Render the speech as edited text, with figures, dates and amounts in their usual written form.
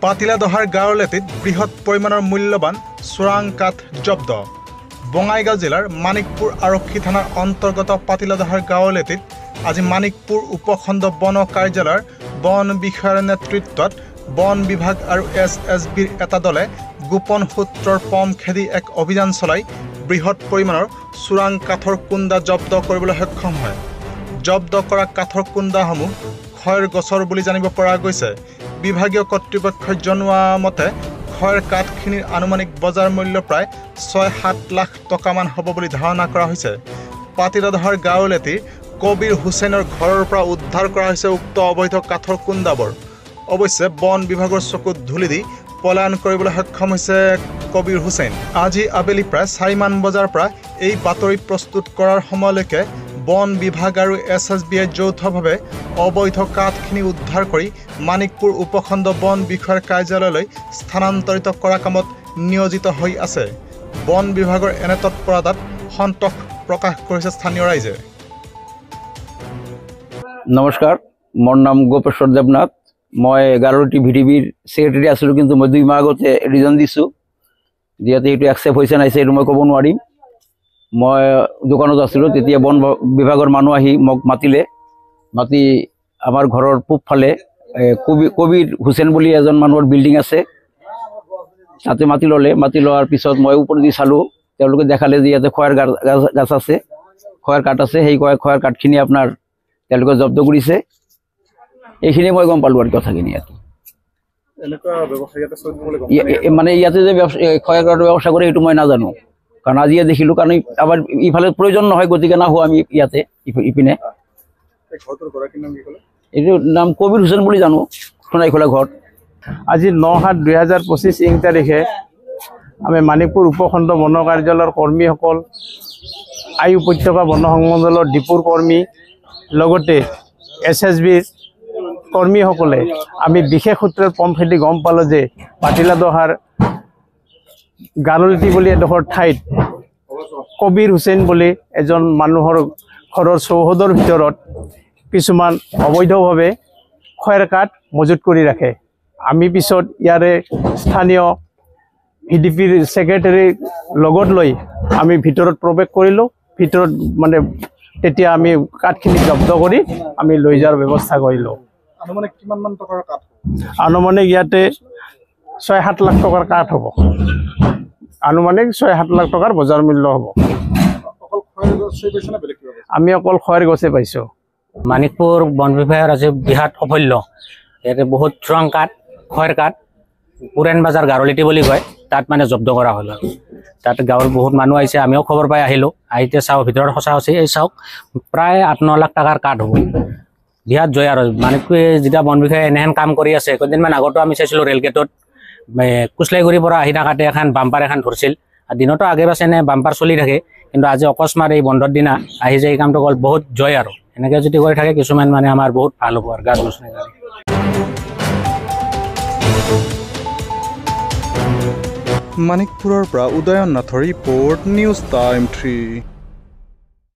পাতিলাদহাৰ গাঁৱলেটিত বৃহৎ পৰিমাণৰ মূল্যৱান চোৰাং কাঠ জব্দ। বঙাইগাঁও জিলাৰ মানিকপুৰ আৰক্ষী থানাৰ অন্তৰ্গত পাতিলাদহাৰ গাঁৱলেটিত আজি মানিকপুৰ উপখণ্ড বন কাৰ্যালয়ৰ বন বিষয়াৰ নেতৃত্বত বন বিভাগ আৰু SSBৰ এটা দলে গোপন সূত্ৰৰ পম খেদি এক অভিযান চলাই বৃহৎ পৰিমাণৰ চোৰাং কাঠৰ কুন্দা জব্দ কৰিবলৈ সক্ষম হয়। জব্দ কৰা কাঠৰ কুন্দাসমূহ খয়ৰ গছৰ বুলি জানিব পৰা গৈছে। বিভাগীয় কৰ্তৃপক্ষই জনোৱা মতে খয়ৰ কাঠখিনিৰ আনুমানিক বজাৰ মূল্য প্ৰায় ৬-৭ লাখ টকামান হ'ব বুলি ধাৰণা কৰা হৈছে। পাতিলাদহাৰ গাঁৱলেটিৰ কবিৰ হুছেইনৰ ঘৰৰ পৰা উদ্ধাৰ কৰা হৈছে উক্ত অবৈধ কাঠৰ কুন্দাবোৰ। অৱশ্যে বন বিভাগৰ চকুত ধূলি দি পলায়ন কৰিবলৈ সক্ষম হৈছে কবিৰ হুছেইন। আজি আবেলি প্ৰায় ৪মান বজাৰ পৰা এই বাতৰি প্ৰস্তুত কৰাৰ সময়লৈকে বন বিভাগ আৰু SSBয়ে যৌথভাৱে অবৈধ কাঠখিনি উদ্ধাৰ কৰি মানিকপুৰ উপখণ্ড বন বিষয়াৰ কাৰ্যালয়লৈ স্থানান্তৰিত কৰা কামত নিয়োজিত হৈ আছে। বন বিভাগৰ এনে তৎপৰতাত সন্তোষ প্ৰকাশ কৰিছে স্থানীয় ৰাইজে। নমস্কাৰ, মোৰ নাম গোপেশ্বৰ দেৱনাথ। মই গাৰোটি VDBৰ ছেক্ৰেটাৰী আছিলোঁ, কিন্তু মই 2 মাহ আগতে ৰিজন দিছোঁ। যিহেতু এইটো একচেপ্ট হৈছে নাই এইটো মই ক'ব নোৱাৰিম। মই দোকানত আছিলোঁ, তেতিয়া বন বিভাগৰ মানুহ আহি মোক মাতি আমাৰ ঘৰৰ পূবফালে কবিৰ হুছেইন বুলি এজন মানুহৰ বিল্ডিং আছে, তাতে মাতি লোৱাৰ পিছত মই ওপৰেদি চালোঁ। তেওঁলোকে দেখালে যে ইয়াতে খয়ৰ গাছ আছে, খয়ৰ কাঠ আছে। সেই খয়ৰ কাঠখিনি আপোনাৰ তেওঁলোকে জব্দ কৰিছে। এইখিনি মই গম পালোঁ আৰু কথাখিনি। মানে ইয়াতে যে খয়ৰ কাঠৰ ব্যৱস্থা কৰে সেইটো মই নাজানো, কাৰণ আজিয়ে দেখিলোঁ। কাৰণ আমাৰ ইফালে প্ৰয়োজন নহয়, গতিকে নাহোঁ আমি ইয়াতে ইপিনে। এইটো নাম কবিৰ হুছেইন বুলি জানো, সোণাইখোলা ঘৰ। আজি 9/7/2025 ইং তাৰিখে আমি মানিকপুৰ উপখণ্ড বন কাৰ্যালয়ৰ কৰ্মীসকল, আই উপত্যকা বন সংমণ্ডলৰ ডিপুৰ কৰ্মী, লগতে SSBৰ কৰ্মীসকলে আমি বিশেষ সূত্ৰৰ পম খেদি গম পালোঁ যে পাতিলাদহাৰ গাৰোটি বুলি এডোখৰ ঠাইত কবিৰ হুছেইন বুলি এজন মানুহৰ ঘৰৰ চৌহদৰ ভিতৰত কিছুমান অবৈধভাৱে খয়ৰ কাঠ মজুত কৰি ৰাখে। আমি পিছত ইয়াৰে স্থানীয় VDBৰ ছেক্ৰেটাৰীৰ লগত লৈ আমি ভিতৰত প্ৰৱেশ কৰিলোঁ। ভিতৰত মানে তেতিয়া আমি কাঠখিনি জব্দ কৰি আমি লৈ যোৱাৰ ব্যৱস্থা কৰিলোঁ। আনুমানিক কিমানমান টকাৰ কাঠ? আনুমানিক ইয়াতে ৬-৭ লাখ টকাৰ কাঠ হ'ব। আনুমানিক ৬-৭ লাখ টকাৰ বজাৰ মূল্য হ'ব। আমি অকল খয়ৰ গছে পাইছোঁ। মানিকপুৰ বন বিভাগৰ আজি বৃহৎ সাফল্য। ইয়াতে বহুত চোৰাং কাঠ, খয়ৰ কাঠ, পুৰেণ বাজাৰ গাৰোলিটি বুলি কয়, তাত মানে জব্দ কৰা হ'ল। আৰু তাত গাঁৱৰ বহুত মানুহ আহিছে, আমিও খবৰ পাই আহিলোঁ। আহিতে চাওঁ, ভিতৰত সঁচা হৈছে। এই চাওক, প্ৰায় 8-9 লাখ টকাৰ কাঠ হ'ব। বিৰাট জয়। আৰু মানিকপুৰে যেতিয়া বন বিষয়াই এনেহেন কাম কৰি আছে, কেইদিনমান আগতো আমি চাইছিলোঁ ৰেল গেটত কুচলাইগুৰিৰ পৰা আহি থাকাতে বাম্পাৰ এখন ধৰিছিল। দিনতো আগে পাছে এনে বাম্পাৰ চলি থাকে, কিন্তু আজি অকস্মাত এই বন্ধৰ দিনা আহি যে এই কামটো হ'ল বহুত জয়। আৰু এনেকৈ যদি কৰি থাকে কিছুমান মানে আমাৰ বহুত ভাল হ'ব আৰু গাছ গছনি। মানিকপুৰৰ পৰা উদয়ন নাথৰ ৰিপৰ্ট, নিউজ টাইম 3।